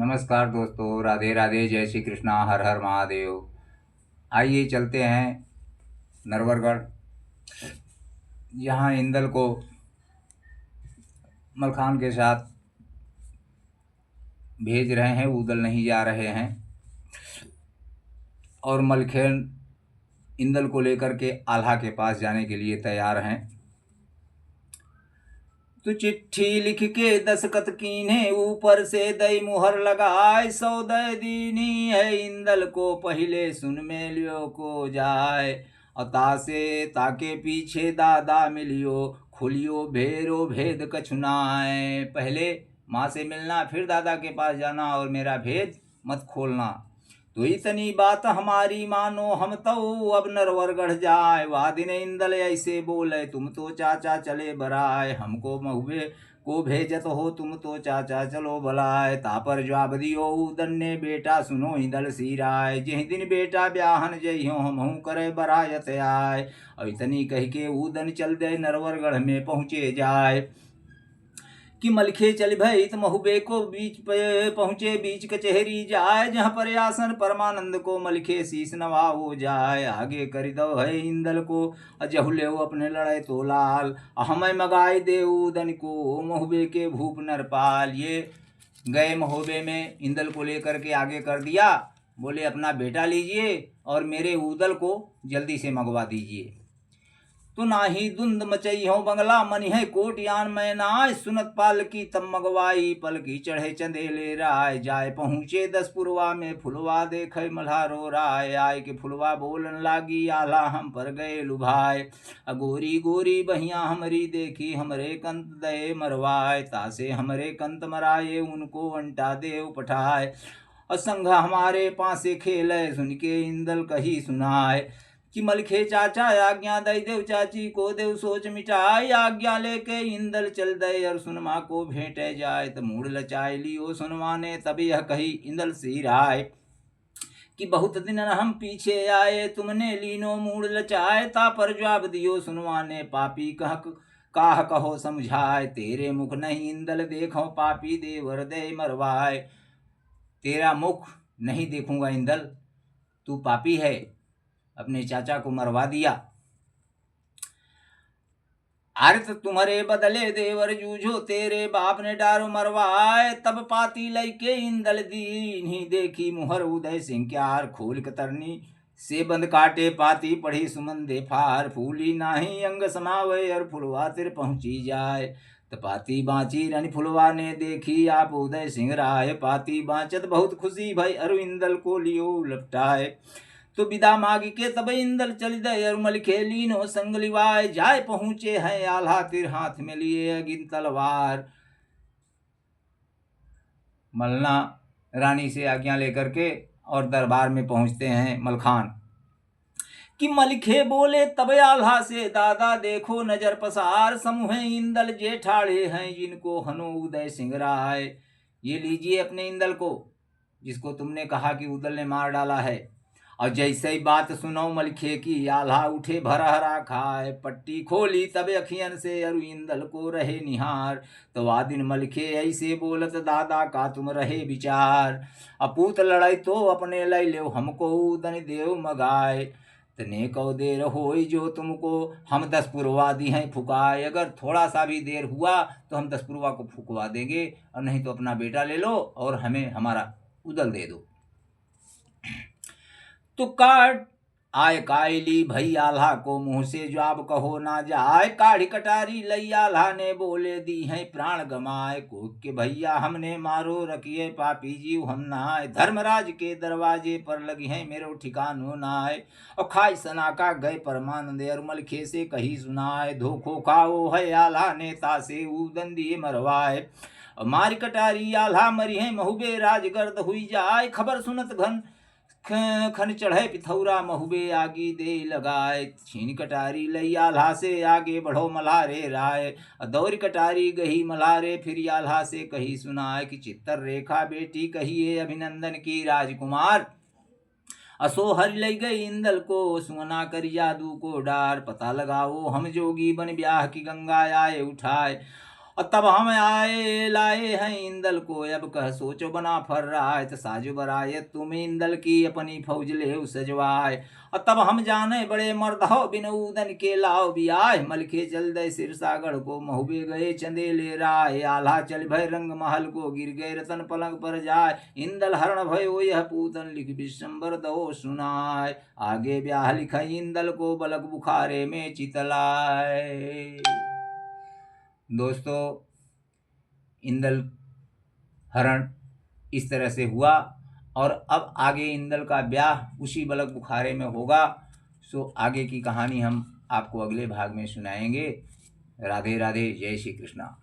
नमस्कार दोस्तों, राधे राधे, जय श्री कृष्णा, हर हर महादेव। आइए चलते हैं नरवरगढ़। यहाँ इंदल को मलखान के साथ भेज रहे हैं, उदल नहीं जा रहे हैं और मलखेन इंदल को लेकर के आल्हा के पास जाने के लिए तैयार हैं। तो चिट्ठी लिख के दस्तखत कीन्हे, ऊपर से दई मुहर लगाए, सौ दय दीनी है इंदल को, पहले सुन में लियो को जाए। अता से ताके पीछे दादा मिलियो, खुलियो भेरो भेद कछुनाए। पहले माँ से मिलना, फिर दादा के पास जाना और मेरा भेद मत खोलना। तो इतनी बात हमारी मानो, हम तो अब नरवरगढ़ जाए। वादिन इंदल ऐसे बोले, तुम तो चाचा चले बराए, हमको महुए को भेजत हो, तुम तो चाचा चलो भलाए। तापर जवाब दियो उदन ने, बेटा सुनो इंदल सिराय, जिह दिन बेटा ब्याहन जइहो, हमहू करे बरायत आए। और इतनी कह के उदन चल दे, नरवरगढ़ में पहुँचे जाए। कि मलखे चल भई त महुबे को बीच पे पहुँचे, बीच कचहरी जाए, जहाँ पर आसन परमानंद को, मलखे शीस नवाओ जाए। आगे करी दो है इंदल को, अजहुले अपने लड़े तो लाल, हमें मगाए दे उदन को, महुबे के भूप नरपाल। ये गए महोबे में, इंदल को लेकर के आगे कर दिया। बोले अपना बेटा लीजिए और मेरे उदल को जल्दी से मंगवा दीजिए। तो नाही धुंध मचई हो बंगला, मनी है कोटियान में नाय, सुनत पाल की तब मगवाई, पल की चढ़े चंदेले राय। जाए पहुँचे 10 पुरवा में, फुलवा देखे मल्हारो राय, आय के फुलवा बोलन लागी, आला हम पर गए लुभाए। अगोरी गोरी बहिया हमरी देखी, हमरे कंत दे मरवाए, तासे हमरे कंत मराए, उनको अंटा देव पठाए। असंग हमारे पासे खेले, सुन के इंदल कही सुनाए। कि मलखे चाचा आज्ञा दई देव, चाची को देव सोच मिटाई। आज्ञा लेके इंदल चल दे, और सुनमा को भेंटे जाए। तो मूड लचाए लियो सुनमा ने, तब यह कही इंदल सिराय। कि बहुत दिन हम पीछे आए, तुमने लीनो मूड लचाए। ता पर जवाब दियो सुनमा ने, पापी काह कहो समझाए। तेरे मुख नहीं इंदल देखो, पापी देवर दे मरवाए। तेरा मुख नहीं देखूंगा इंदल, तू पापी है, अपने चाचा को मरवा दिया। अर्थ तुम्हारे बदले देवर जूझो, तेरे बाप ने डारो मरवाए। तब पाती लैके इंदल दीन ही देखी, मुहर उदय सिंह क्यार, खोल कतरनी से बंद काटे, पाती पढ़ी सुमन दे फार। फूली नाही अंग समावे, और फुलवा तिर पहुंची जाए। तो पाती बाँची रन फुलवा ने देखी, आप उदय सिंह राय। पाती बाँचत बहुत खुशी भई, अरु इंदल को लियो लपटाए। तो विदा मांग के तब इंदल चल दे, और मलखे लीनो संग लिवाए। जाए पहुँचे हैं आल्हा तिर, हाथ में लिए अगिन तलवार। मलना रानी से आज्ञा लेकर के और दरबार में पहुँचते हैं मलखान। कि मलखे बोले तब आल्हा से, दादा देखो नजर पसार, समूह इंदल जे ठाड़े हैं, जिनको हनो उदय सिंह राय। ये लीजिए अपने इंदल को, जिसको तुमने कहा कि उदल ने मार डाला है। और जैसे ही बात सुनो मलखे की, आल्हा उठे भरहरा खाए। पट्टी खोली तब अखियन से, अरु इंदल को रहे निहार। तो वादिन मलखे ऐसे बोलत, दादा का तुम रहे विचार। अपूत लड़ाई तो अपने लै लो, हमको उदन देव मगाए। तने कौ देर होई जो तुमको, हम 10 पुरवा दी हैं फुकाए। अगर थोड़ा सा भी देर हुआ तो हम 10 पुरवा को फुकवा देंगे, और नहीं तो अपना बेटा ले लो और हमें हमारा उदल दे दो। तो काट आय कायली भई आल्हा को, मुँह से जवाब कहो ना जाए। काढ़ी कटारी लई आल्हा ने, बोले दी है प्राण गमाए। को के भैया हमने मारो, रखिए पापी जीव हम नहाए। धर्मराज के दरवाजे पर लगी है, मेरो ठिकानो नाय। और खाई सना का गए परमानंद, और मलखे से कही सुनाए। धोखो खाओ है आल्हा ने, तासे उदन दिए मरवाए। मारी कटारी आल्हा मरी है, महुबे राजगर्द हुई जाए। खबर सुनत घन खन चढ़े पिथौरा, महुबे आगी दे लगाए। छीन कटारी लई आल्हा से, आगे बढ़ो मल्हारे राय। दौरी कटारी गही मल्हारे, फिर आल्हा से कही सुनाए। कि चित्तर रेखा बेटी कहिए, अभिनंदन की राजकुमार। असो हरि लई गई इंदल को, सुना कर जादू को डार। पता लगाओ हम जोगी बन ब्याह की, गंगा आए उठाए। और तब हम आए लाए हैं इंदल को, अब कह सोचो बना फर रहा तो साजो बराए, तुम इंदल की अपनी फौज ले सजवाए। और तब हम जाने बड़े मर्द हो बिन उदन के लाओ बियाह, मलखे चल दे सिर सागड़ को महुबे गए चंदे ले राय, आल्हा चल भय रंग महल को गिर गए रतन पलंग पर जाए, इंदल हरण भय ओ यह पूतन लिख विश्वम्बर दो सुनाय, आगे ब्याह लिखा इंदल को बलक बुखारे में चितलाए। दोस्तों, इंदल हरण इस तरह से हुआ और अब आगे इंदल का ब्याह उसी बलक बुखारे में होगा। सो आगे की कहानी हम आपको अगले भाग में सुनाएंगे। राधे राधे, जय श्री कृष्णा।